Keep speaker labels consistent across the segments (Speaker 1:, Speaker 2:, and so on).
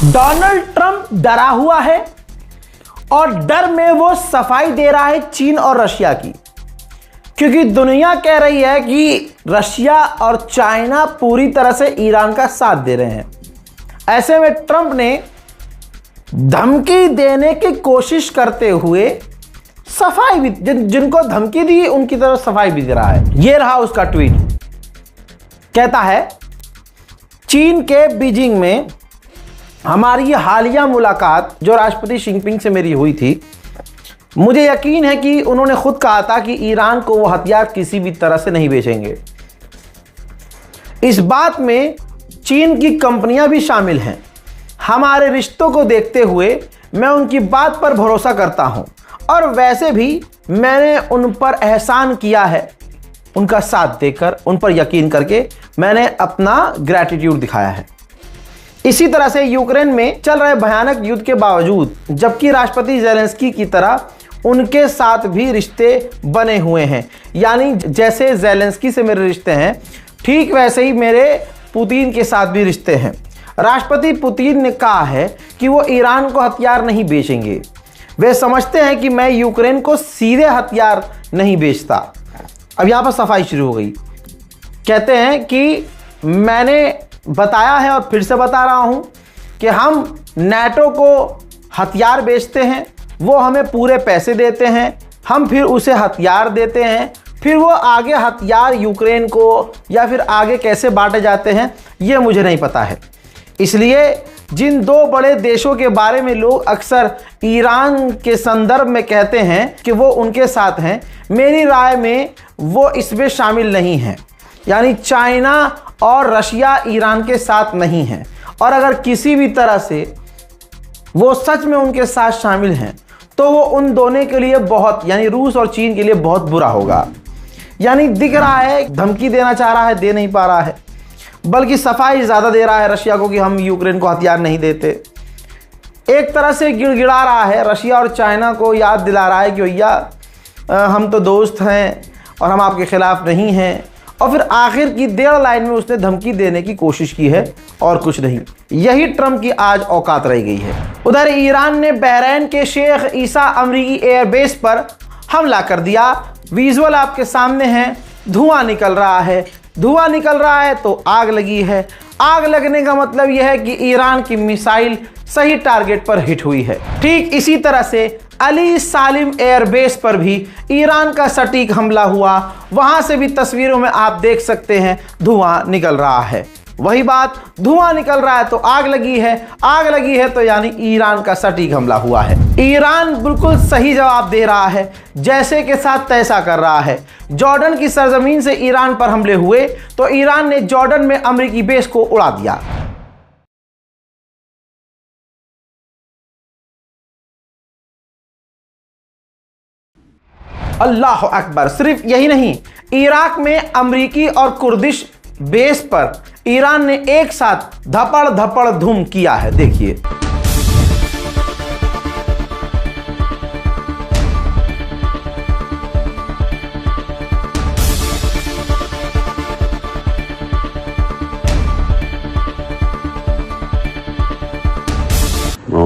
Speaker 1: Donald Trump डरा हुआ है और डर में वो सफाई दे रहा है चीन और रशिया की, क्योंकि दुनिया कह रही है कि रशिया और चाइना पूरी तरह से ईरान का साथ दे रहे हैं। ऐसे में ट्रंप ने धमकी देने की कोशिश करते हुए सफाई भी, जिनको धमकी दी उनकी तरफ सफाई भी दे रहा है। यह रहा उसका ट्वीट। कहता है, चीन के बीजिंग में हमारी हालिया मुलाकात जो राष्ट्रपति जिनपिंग से मेरी हुई थी, मुझे यकीन है कि उन्होंने खुद कहा था कि ईरान को वो हथियार किसी भी तरह से नहीं बेचेंगे। इस बात में चीन की कंपनियां भी शामिल हैं। हमारे रिश्तों को देखते हुए मैं उनकी बात पर भरोसा करता हूं और वैसे भी मैंने उन पर एहसान किया है। उनका साथ देकर, उन पर यकीन करके मैंने अपना ग्रैटिट्यूड दिखाया है। इसी तरह से यूक्रेन में चल रहे भयानक युद्ध के बावजूद, जबकि राष्ट्रपति ज़ेलेंस्की की तरह उनके साथ भी रिश्ते बने हुए हैं, यानी जैसे ज़ेलेंस्की से मेरे रिश्ते हैं, ठीक वैसे ही मेरे पुतिन के साथ भी रिश्ते हैं। राष्ट्रपति पुतिन ने कहा है कि वो ईरान को हथियार नहीं बेचेंगे। वे समझते हैं कि मैं यूक्रेन को सीधे हथियार नहीं बेचता। अब यहाँ पर सफाई शुरू हो गई। कहते हैं कि मैंने बताया है और फिर से बता रहा हूं कि हम नाटो को हथियार बेचते हैं, वो हमें पूरे पैसे देते हैं, हम फिर उसे हथियार देते हैं, फिर वो आगे हथियार यूक्रेन को या फिर आगे कैसे बांटे जाते हैं ये मुझे नहीं पता है। इसलिए जिन दो बड़े देशों के बारे में लोग अक्सर ईरान के संदर्भ में कहते हैं कि वो उनके साथ हैं, मेरी राय में वो इसमें शामिल नहीं हैं। यानी चाइना और रशिया ईरान के साथ नहीं हैं, और अगर किसी भी तरह से वो सच में उनके साथ शामिल हैं तो वो उन दोनों के लिए बहुत, यानी रूस और चीन के लिए बहुत बुरा होगा। यानी दिख रहा है धमकी देना चाह रहा है, दे नहीं पा रहा है, बल्कि सफाई ज़्यादा दे रहा है रशिया को कि हम यूक्रेन को हथियार नहीं देते। एक तरह से गिड़गिड़ा रहा है, रशिया और चाइना को याद दिला रहा है कि भैया हम तो दोस्त हैं और हम आपके खिलाफ नहीं हैं। और फिर आखिर की 1.5 लाइन में उसने धमकी देने की कोशिश की है और कुछ नहीं। यही ट्रंप की आज औकात रह गई है। उधर ईरान ने बहरीन के शेख ईसा अमरीकी एयरबेस पर हमला कर दिया। विजुअल आपके सामने है, धुआं निकल रहा है। धुआं निकल रहा है तो आग लगी है। आग लगने का मतलब यह है कि ईरान की मिसाइल सही टारगेट पर हिट हुई है। ठीक इसी तरह से अली सालिम एयरबेस पर भी ईरान का सटीक हमला हुआ। वहां से भी तस्वीरों में आप देख सकते हैं धुआं निकल रहा है। वही बात, धुआं निकल रहा है तो आग लगी है, आग लगी है तो यानी ईरान का सटीक हमला हुआ है। ईरान बिल्कुल सही जवाब दे रहा है, जैसे के साथ तैसा कर रहा है। जॉर्डन की सरजमीन से ईरान पर हमले हुए तो ईरान ने जॉर्डन में अमेरिकी बेस को उड़ा दिया। अल्लाह अकबर। सिर्फ यही नहीं, इराक में अमरीकी और कुर्दिश बेस पर ईरान ने एक साथ धपड़ धपड़ धूम किया है। देखिए,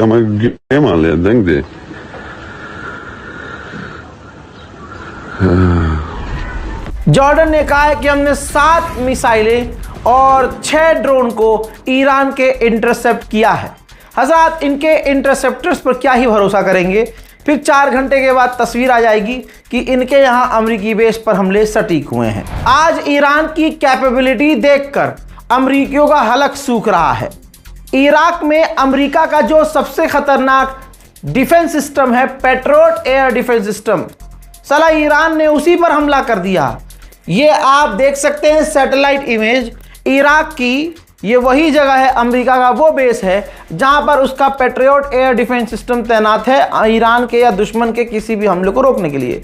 Speaker 2: हमें गेम आ ले देंग दे
Speaker 1: जॉर्डन ने कहा है कि हमने 7 मिसाइलें और 6 ड्रोन को ईरान के इंटरसेप्ट किया है। हज़रात, इनके इंटरसेप्टर्स पर क्या ही भरोसा करेंगे। फिर 4 घंटे के बाद तस्वीर आ जाएगी कि इनके यहाँ अमेरिकी बेस पर हमले सटीक हुए हैं। आज ईरान की कैपेबिलिटी देखकर अमेरिकियों का हलक सूख रहा है। इराक में अमेरिका का जो सबसे खतरनाक डिफेंस सिस्टम है, पेट्रियट एयर डिफेंस सिस्टम, साला ईरान ने उसी पर हमला कर दिया। ये आप देख सकते हैं सैटेलाइट इमेज इराक की ये वही जगह है, अमेरिका का वो बेस है जहां पर उसका पैट्रियट एयर डिफेंस सिस्टम तैनात है ईरान के या दुश्मन के किसी भी हमले को रोकने के लिए।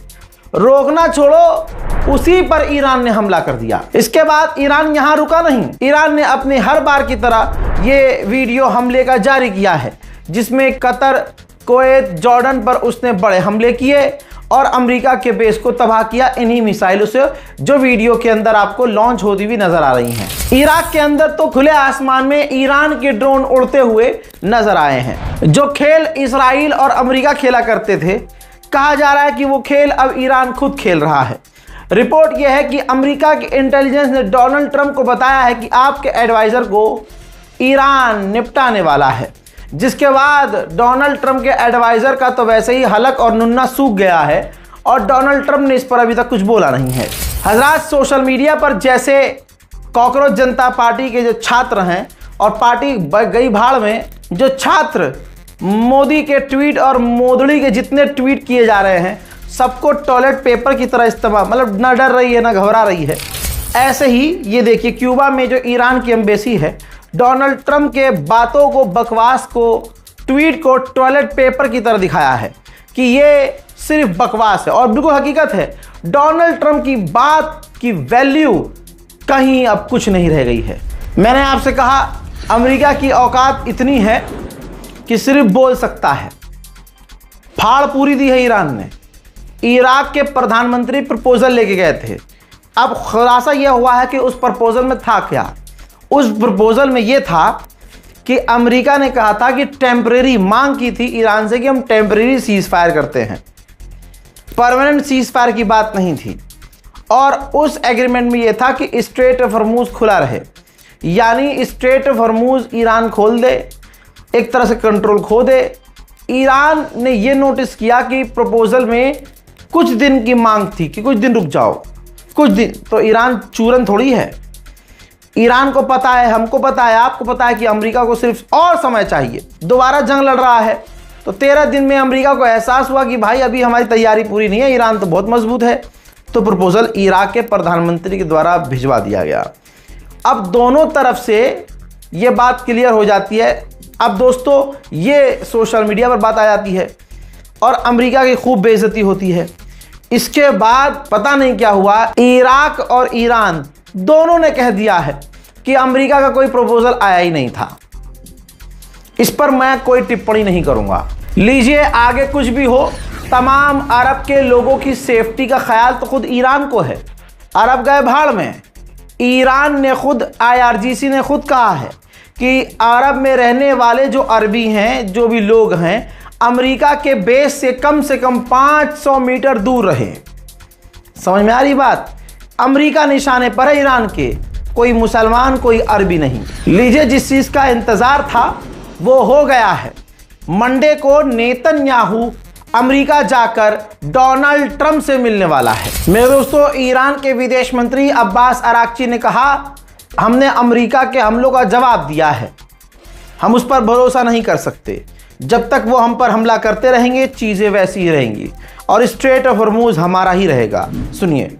Speaker 1: रोकना छोड़ो, उसी पर ईरान ने हमला कर दिया। इसके बाद ईरान यहां रुका नहीं, ईरान ने अपने हर बार की तरह ये वीडियो हमले का जारी किया है, जिसमें कतर, कुवैत, जॉर्डन पर उसने बड़े हमले किए और अमेरिका के बेस को तबाह किया इन्हीं मिसाइलों से, जो वीडियो के अंदर आपको लॉन्च होती हुई नजर आ रही हैं। इराक के अंदर तो खुले आसमान में ईरान के ड्रोन उड़ते हुए नजर आए हैं। जो खेल इजराइल और अमेरिका खेला करते थे, कहा जा रहा है कि वो खेल अब ईरान खुद खेल रहा है। रिपोर्ट यह है कि अमेरिका की इंटेलिजेंस ने डोनाल्ड ट्रंप को बताया है कि आपके एडवाइजर को ईरान निपटाने वाला है, जिसके बाद डोनाल्ड ट्रंप के एडवाइजर का तो वैसे ही हलक और नुन्ना सूख गया है और डोनाल्ड ट्रंप ने इस पर अभी तक कुछ बोला नहीं है। हजरात, सोशल मीडिया पर जैसे कॉकरोच जनता पार्टी के जो छात्र हैं और पार्टी गई भाड़ में जो छात्र मोदी के ट्वीट और मोदड़ी के जितने ट्वीट किए जा रहे हैं, सबको टॉयलेट पेपर की तरह इस्तेमाल, मतलब ना डर रही है ना घबरा रही है। ऐसे ही ये देखिए क्यूबा में जो ईरान की एम्बेसी है, डोनाल्ड ट्रंप के बातों को, बकवास को, ट्वीट को टॉयलेट पेपर की तरह दिखाया है कि ये सिर्फ बकवास है और बिल्कुल हकीकत है। डोनाल्ड ट्रंप की बात की वैल्यू कहीं अब कुछ नहीं रह गई है। मैंने आपसे कहा अमेरिका की औकात इतनी है कि सिर्फ बोल सकता है। फाड़ पूरी दी है ईरान ने। इराक के प्रधानमंत्री प्रपोजल लेके गए थे। अब खुलासा यह हुआ है कि उस प्रपोजल में था क्या। उस प्रपोजल में यह था कि अमेरिका ने कहा था कि टेम्परेरी मांग की थी ईरान से कि हम टेम्परेरी सीज फायर करते हैं, परमानेंट सीज फायर की बात नहीं थी। और उस एग्रीमेंट में यह था कि स्ट्रेट ऑफ हॉर्मुज खुला रहे, यानी स्ट्रेट ऑफ हॉर्मुज ईरान खोल दे, एक तरह से कंट्रोल खो दे। ईरान ने यह नोटिस किया कि प्रपोजल में कुछ दिन की मांग थी कि कुछ दिन रुक जाओ, कुछ दिन। तो ईरान चूरन थोड़ी है। ईरान को पता है, हमको पता है, आपको पता है कि अमेरिका को सिर्फ और समय चाहिए। दोबारा जंग लड़ रहा है तो 13 दिन में अमेरिका को एहसास हुआ कि भाई अभी हमारी तैयारी पूरी नहीं है, ईरान तो बहुत मजबूत है। तो प्रपोजल इराक के प्रधानमंत्री के द्वारा भिजवा दिया गया। अब दोनों तरफ से यह बात क्लियर हो जाती है। अब दोस्तों ये सोशल मीडिया पर बात आ जाती है और अमेरिका की खूब बेइज्जती होती है। इसके बाद पता नहीं क्या हुआ, इराक और ईरान दोनों ने कह दिया है कि अमेरिका का कोई प्रपोजल आया ही नहीं था। इस पर मैं कोई टिप्पणी नहीं करूंगा। लीजिए, आगे कुछ भी हो, तमाम अरब के लोगों की सेफ्टी का ख्याल तो खुद ईरान को है। अरब गए भाड़ में। ईरान ने खुद, IRGC ने खुद कहा है कि अरब में रहने वाले जो अरबी हैं, जो भी लोग हैं, अमेरिका के बेस से कम 500 मीटर दूर रहे। समझ में आ रही बात? अमेरिका निशाने पर है ईरान के, कोई मुसलमान, कोई अरबी नहीं। लीजिए, जिस चीज का इंतजार था वो हो गया है। मंडे को नेतन्याहू अमेरिका जाकर डोनाल्ड ट्रंप से मिलने वाला है। मेरे दोस्तों, ईरान के विदेश मंत्री अब्बास अराक्ची ने कहा, हमने अमेरिका के हमलों का जवाब दिया है, हम उस पर भरोसा नहीं कर सकते। जब तक वो हम पर हमला करते रहेंगे चीज़ें वैसी ही रहेंगी और स्ट्रेट ऑफ हॉर्मुज हमारा ही रहेगा। सुनिए।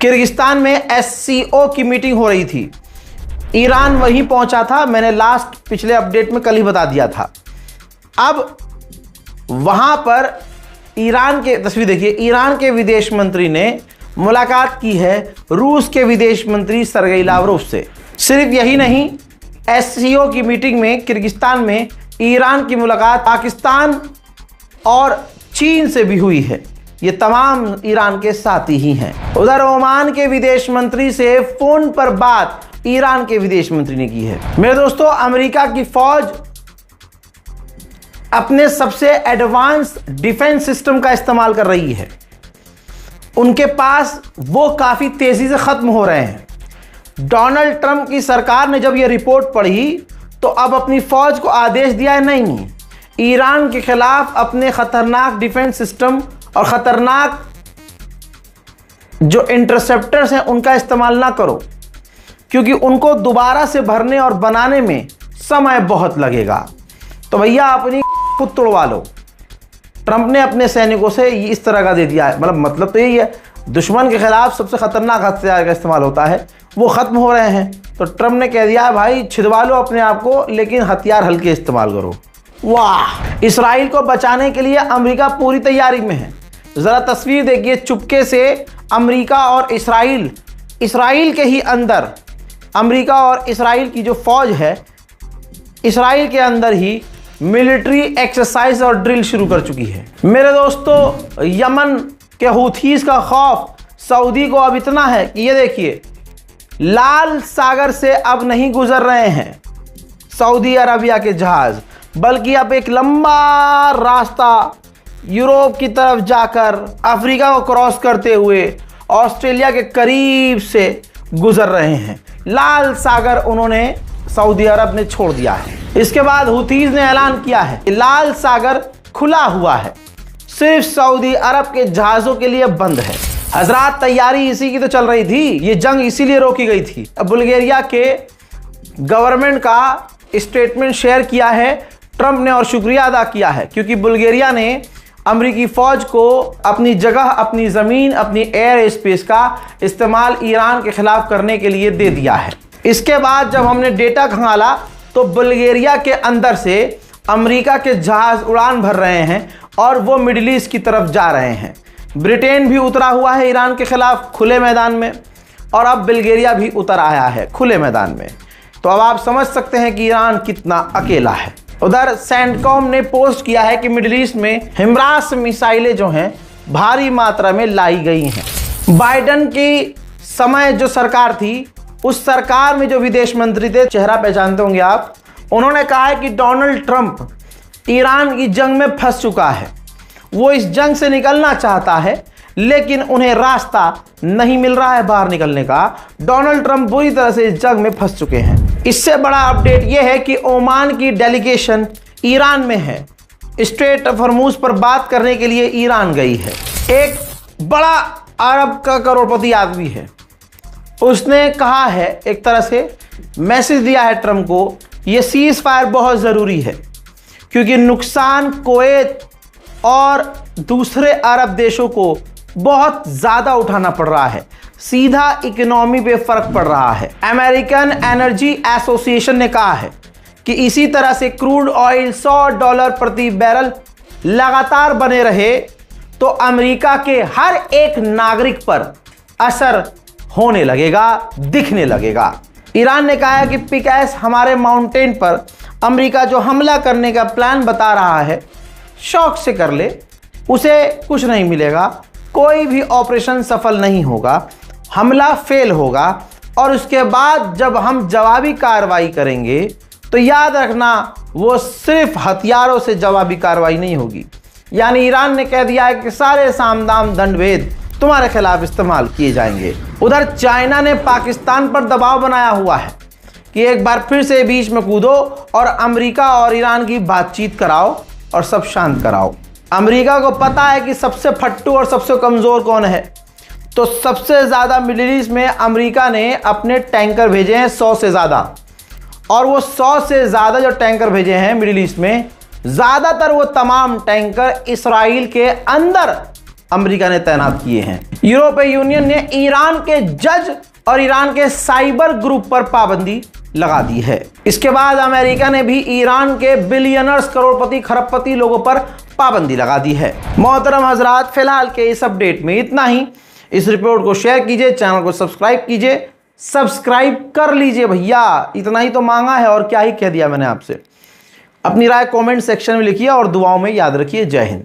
Speaker 1: किर्गिस्तान में SCO की मीटिंग हो रही थी। ईरान वहीं पहुंचा था। मैंने लास्ट पिछले अपडेट में कल ही बता दिया था। अब वहां पर ईरान के, तस्वीर देखिए, ईरान के विदेश मंत्री ने मुलाकात की है रूस के विदेश मंत्री सरगेई लावरोव से। सिर्फ यही नहीं, SCO की मीटिंग में किर्गिस्तान में ईरान की मुलाकात पाकिस्तान और चीन से भी हुई है। ये तमाम ईरान के साथी ही हैं। उधर ओमान के विदेश मंत्री से फोन पर बात ईरान के विदेश मंत्री ने की है। मेरे दोस्तों, अमेरिका की फौज अपने सबसे एडवांस डिफेंस सिस्टम का इस्तेमाल कर रही है उनके पास वो काफ़ी तेज़ी से ख़त्म हो रहे हैं। डोनाल्ड ट्रंप की सरकार ने जब ये रिपोर्ट पढ़ी तो अब अपनी फ़ौज को आदेश दिया है, नहीं, ईरान के ख़िलाफ़ अपने ख़तरनाक डिफेंस सिस्टम और ख़तरनाक जो इंटरसेप्टर्स हैं उनका इस्तेमाल ना करो, क्योंकि उनको दोबारा से भरने और बनाने में समय बहुत लगेगा। तो भैया अपनी खुद तोड़वा लो। ट्रंप ने अपने सैनिकों से इस तरह का दे दिया है, मतलब तो यही है, दुश्मन के खिलाफ सबसे खतरनाक हथियार का इस्तेमाल होता है, वो ख़त्म हो रहे हैं। तो ट्रंप ने कह दिया है भाई छिदवा लो अपने आप को, लेकिन हथियार हल्के इस्तेमाल करो। वाह, इसराइल को बचाने के लिए अमेरिका पूरी तैयारी में है। ज़रा तस्वीर देखिए, चुपके से अमेरिका और इसराइल के ही अंदर, अमेरिका और इसराइल की जो फ़ौज है इसराइल के अंदर ही मिलिट्री एक्सरसाइज और ड्रिल शुरू कर चुकी है। मेरे दोस्तों, यमन के हूथीज़ का खौफ सऊदी को अब इतना है कि ये देखिए, लाल सागर से अब नहीं गुजर रहे हैं सऊदी अरबिया के जहाज़, बल्कि अब एक लंबा रास्ता यूरोप की तरफ जाकर अफ्रीका को क्रॉस करते हुए ऑस्ट्रेलिया के करीब से गुजर रहे हैं। लाल सागर उन्होंने सऊदी अरब ने छोड़ दिया है। इसके बाद हुतीज़ ने ऐलान किया है कि लाल सागर खुला हुआ है, सिर्फ सऊदी अरब के जहाज़ों के लिए बंद है। हजरात, तैयारी इसी की तो चल रही थी, ये जंग इसीलिए रोकी गई थी। अब बुल्गारिया के गवर्नमेंट का स्टेटमेंट शेयर किया है ट्रंप ने और शुक्रिया अदा किया है, क्योंकि बुल्गारिया ने अमेरिकी फ़ौज को अपनी जगह, अपनी ज़मीन, अपनी एयर स्पेस का इस्तेमाल ईरान के ख़िलाफ़ करने के लिए दे दिया है। इसके बाद जब हमने डेटा खंगाला तो बुल्गारिया के अंदर से अमेरिका के जहाज़ उड़ान भर रहे हैं और वो मिडिल ईस्ट की तरफ जा रहे हैं। ब्रिटेन भी उतरा हुआ है ईरान के ख़िलाफ़ खुले मैदान में, और अब बुल्गारिया भी उतर आया है खुले मैदान में। तो अब आप समझ सकते हैं कि ईरान कितना अकेला है। उधर सेंटकॉम ने पोस्ट किया है कि मिडिल ईस्ट में हिमरास मिसाइलें जो हैं भारी मात्रा में लाई गई हैं। बाइडन की समय जो सरकार थी, उस सरकार में जो विदेश मंत्री थे, चेहरा पहचानते होंगे आप, उन्होंने कहा है कि डोनाल्ड ट्रंप ईरान की जंग में फंस चुका है, वो इस जंग से निकलना चाहता है लेकिन उन्हें रास्ता नहीं मिल रहा है बाहर निकलने का। डोनाल्ड ट्रंप बुरी तरह से इस जंग में फंस चुके हैं। इससे बड़ा अपडेट यह है कि ओमान की डेलीगेशन ईरान में है, स्ट्रेट ऑफ हॉर्मुज पर बात करने के लिए ईरान गई है। एक बड़ा अरब का करोड़पति आदमी है, उसने कहा है, एक तरह से मैसेज दिया है ट्रंप को, ये सीज फायर बहुत ज़रूरी है, क्योंकि नुकसान कुवैत और दूसरे अरब देशों को बहुत ज़्यादा उठाना पड़ रहा है, सीधा इकोनॉमी पे फ़र्क पड़ रहा है। अमेरिकन एनर्जी एसोसिएशन ने कहा है कि इसी तरह से क्रूड ऑयल $100 प्रति बैरल लगातार बने रहे तो अमेरिका के हर एक नागरिक पर असर होने लगेगा, दिखने लगेगा। ईरान ने कहा है कि पिकैस हमारे माउंटेन पर अमेरिका जो हमला करने का प्लान बता रहा है, शौक से कर ले, उसे कुछ नहीं मिलेगा, कोई भी ऑपरेशन सफल नहीं होगा, हमला फेल होगा, और उसके बाद जब हम जवाबी कार्रवाई करेंगे तो याद रखना वो सिर्फ हथियारों से जवाबी कार्रवाई नहीं होगी। यानी ईरान ने कह दिया है कि सारे सामदाम दंडभेद तुम्हारे खिलाफ इस्तेमाल किए जाएंगे। उधर चाइना ने पाकिस्तान पर दबाव बनाया हुआ है कि एक बार फिर से बीच में कूदो और अमेरिका और ईरान की बातचीत कराओ और सब शांत कराओ। अमेरिका को पता है कि सबसे फट्टू और सबसे कमज़ोर कौन है, तो सबसे ज़्यादा मिडिल ईस्ट में अमेरिका ने अपने टैंकर भेजे हैं 100 से ज़्यादा, और वो 100 से ज़्यादा जो टैंकर भेजे हैं मिडिल ईस्ट में, ज़्यादातर वो तमाम टैंकर इसराइल के अंदर अमेरिका ने तैनात किए हैं। यूरोपीय यूनियन ने ईरान के जज और ईरान के साइबर ग्रुप पर पाबंदी लगा दी है। इसके बाद अमेरिका ने भी ईरान के बिलियनर्स, करोड़पति, खरबपति लोगों पर पाबंदी लगा दी है। मोहतरम हजरात, फिलहाल के इस अपडेट में इतना ही। इस रिपोर्ट को शेयर कीजिए, चैनल को सब्सक्राइब कीजिए, सब्सक्राइब कर लीजिए भैया, इतना ही तो मांगा है और क्या ही कह दिया मैंने आपसे। अपनी राय कमेंट सेक्शन में लिखिए और दुआओं में याद रखिए। जय हिंद।